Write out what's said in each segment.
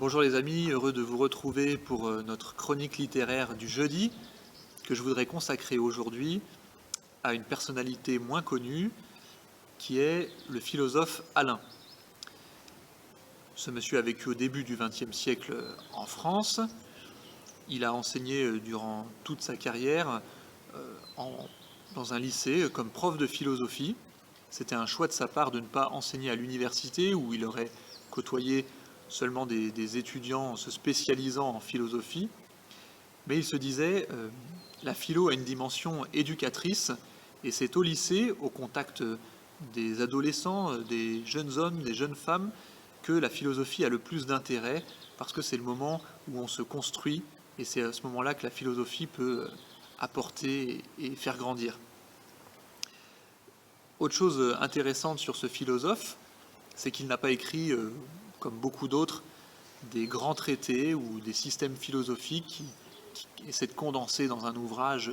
Bonjour les amis, heureux de vous retrouver pour notre chronique littéraire du jeudi, que je voudrais consacrer aujourd'hui à une personnalité moins connue, qui est le philosophe Alain. Ce monsieur a vécu au début du XXe siècle en France. Il a enseigné durant toute sa carrière dans un lycée comme prof de philosophie. C'était un choix de sa part de ne pas enseigner à l'université où il aurait côtoyé seulement des étudiants se spécialisant en philosophie. Mais il se disait, la philo a une dimension éducatrice et c'est au lycée, au contact des adolescents, des jeunes hommes, des jeunes femmes, que la philosophie a le plus d'intérêt parce que c'est le moment où on se construit et c'est à ce moment-là que la philosophie peut apporter et faire grandir. Autre chose intéressante sur ce philosophe, c'est qu'il n'a pas écrit, comme beaucoup d'autres, des grands traités ou des systèmes philosophiques qui essaient de condenser dans un ouvrage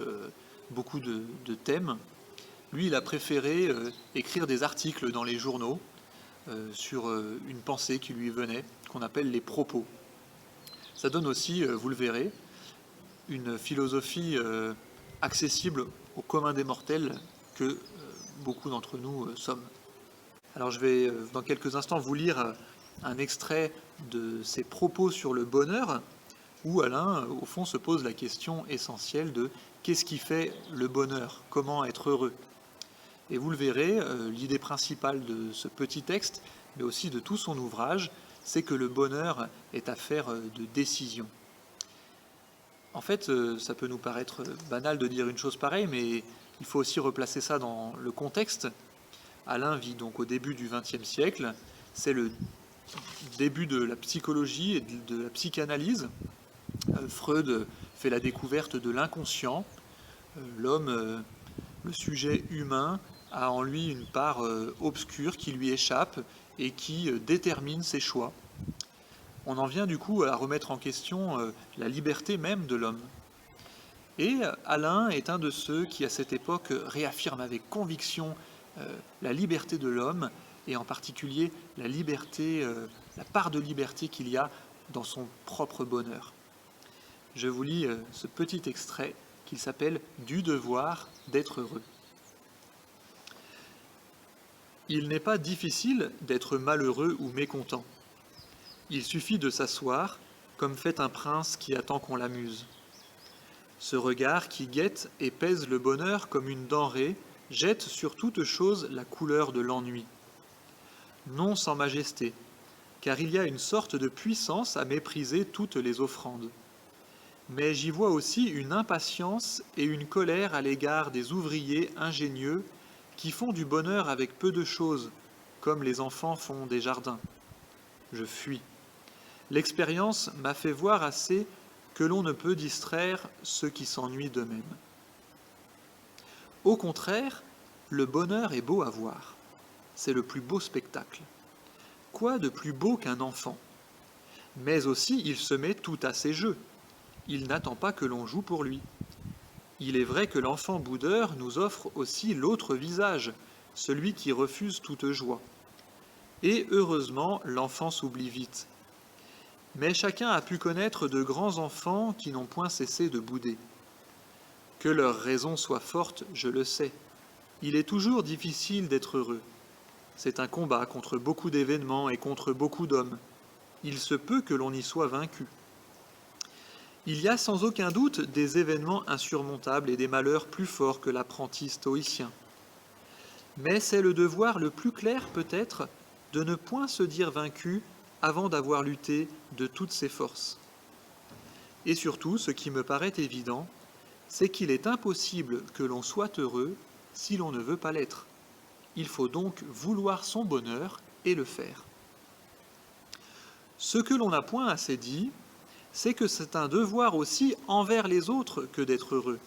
beaucoup de thèmes. Lui, il a préféré écrire des articles dans les journaux sur une pensée qui lui venait, qu'on appelle les propos. Ça donne aussi, vous le verrez, une philosophie accessible au commun des mortels que beaucoup d'entre nous sommes. Alors je vais dans quelques instants vous lire un extrait de ses propos sur le bonheur, où Alain, au fond, se pose la question essentielle de qu'est-ce qui fait le bonheur, comment être heureux. Et vous le verrez, l'idée principale de ce petit texte, mais aussi de tout son ouvrage, c'est que le bonheur est affaire de décision. En fait, ça peut nous paraître banal de dire une chose pareille, mais il faut aussi replacer ça dans le contexte. Alain vit donc au début du XXe siècle, c'est le début de la psychologie et de la psychanalyse. Freud fait la découverte de l'inconscient. L'homme, le sujet humain, a en lui une part obscure qui lui échappe et qui détermine ses choix. On en vient du coup à remettre en question la liberté même de l'homme. Et Alain est un de ceux qui, à cette époque, réaffirme avec conviction la liberté de l'homme, et en particulier la liberté, la part de liberté qu'il y a dans son propre bonheur. Je vous lis ce petit extrait qui s'appelle « Du devoir d'être heureux ». Il n'est pas difficile d'être malheureux ou mécontent. Il suffit de s'asseoir, comme fait un prince qui attend qu'on l'amuse. Ce regard qui guette et pèse le bonheur comme une denrée jette sur toute chose la couleur de l'ennui. Non sans majesté, car il y a une sorte de puissance à mépriser toutes les offrandes. Mais j'y vois aussi une impatience et une colère à l'égard des ouvriers ingénieux qui font du bonheur avec peu de choses, comme les enfants font des jardins. Je fuis. L'expérience m'a fait voir assez que l'on ne peut distraire ceux qui s'ennuient d'eux-mêmes. Au contraire, le bonheur est beau à voir. C'est le plus beau spectacle. Quoi de plus beau qu'un enfant? Mais aussi, il se met tout à ses jeux. Il n'attend pas que l'on joue pour lui. Il est vrai que l'enfant boudeur nous offre aussi l'autre visage, celui qui refuse toute joie. Et heureusement, l'enfant s'oublie vite. Mais chacun a pu connaître de grands enfants qui n'ont point cessé de bouder. Que leur raison soit forte, je le sais. Il est toujours difficile d'être heureux. C'est un combat contre beaucoup d'événements et contre beaucoup d'hommes. Il se peut que l'on y soit vaincu. Il y a sans aucun doute des événements insurmontables et des malheurs plus forts que l'apprenti stoïcien. Mais c'est le devoir le plus clair peut-être de ne point se dire vaincu avant d'avoir lutté de toutes ses forces. Et surtout, ce qui me paraît évident, c'est qu'il est impossible que l'on soit heureux si l'on ne veut pas l'être. Il faut donc vouloir son bonheur et le faire. Ce que l'on n'a point assez dit, c'est que c'est un devoir aussi envers les autres que d'être heureux.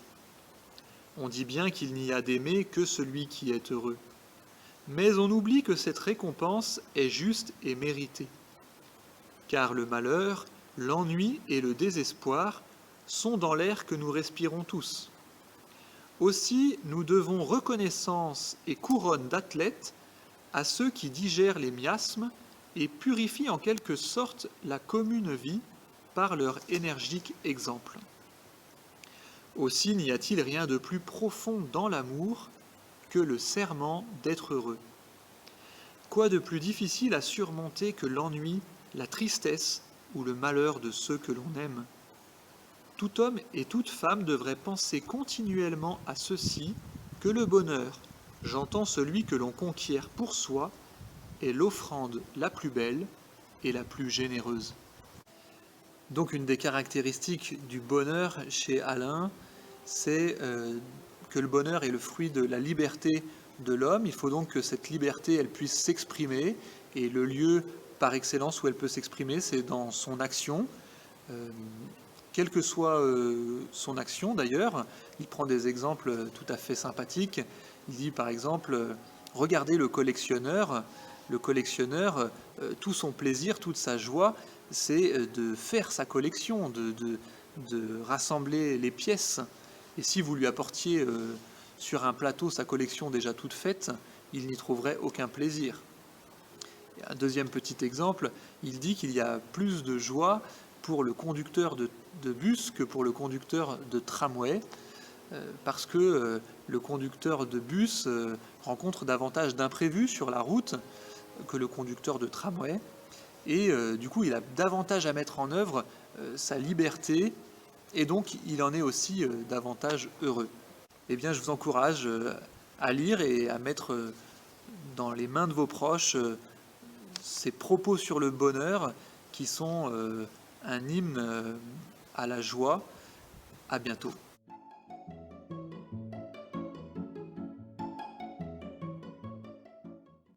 On dit bien qu'il n'y a d'aimer que celui qui est heureux. Mais on oublie que cette récompense est juste et méritée. Car le malheur, l'ennui et le désespoir sont dans l'air que nous respirons tous. Aussi, nous devons reconnaissance et couronne d'athlètes à ceux qui digèrent les miasmes et purifient en quelque sorte la commune vie par leur énergique exemple. Aussi n'y a-t-il rien de plus profond dans l'amour que le serment d'être heureux. Quoi de plus difficile à surmonter que l'ennui, la tristesse ou le malheur de ceux que l'on aime? Tout homme et toute femme devraient penser continuellement à ceci, que le bonheur, j'entends celui que l'on conquiert pour soi, est l'offrande la plus belle et la plus généreuse. Donc une des caractéristiques du bonheur chez Alain, c'est que le bonheur est le fruit de la liberté de l'homme. Il faut donc que cette liberté, elle puisse s'exprimer, et le lieu par excellence où elle peut s'exprimer, c'est dans son action. Quelle que soit son action d'ailleurs, il prend des exemples tout à fait sympathiques. Il dit par exemple, regardez le collectionneur, tout son plaisir, toute sa joie, c'est de faire sa collection, de rassembler les pièces. Et si vous lui apportiez sur un plateau sa collection déjà toute faite, il n'y trouverait aucun plaisir. Et un deuxième petit exemple, il dit qu'il y a plus de joie pour le conducteur de bus que pour le conducteur de tramway, parce que le conducteur de bus rencontre davantage d'imprévus sur la route que le conducteur de tramway, et du coup il a davantage à mettre en œuvre sa liberté, et donc il en est aussi davantage heureux. Eh bien, je vous encourage à lire et à mettre dans les mains de vos proches ces propos sur le bonheur qui sont un hymne à la joie. À bientôt.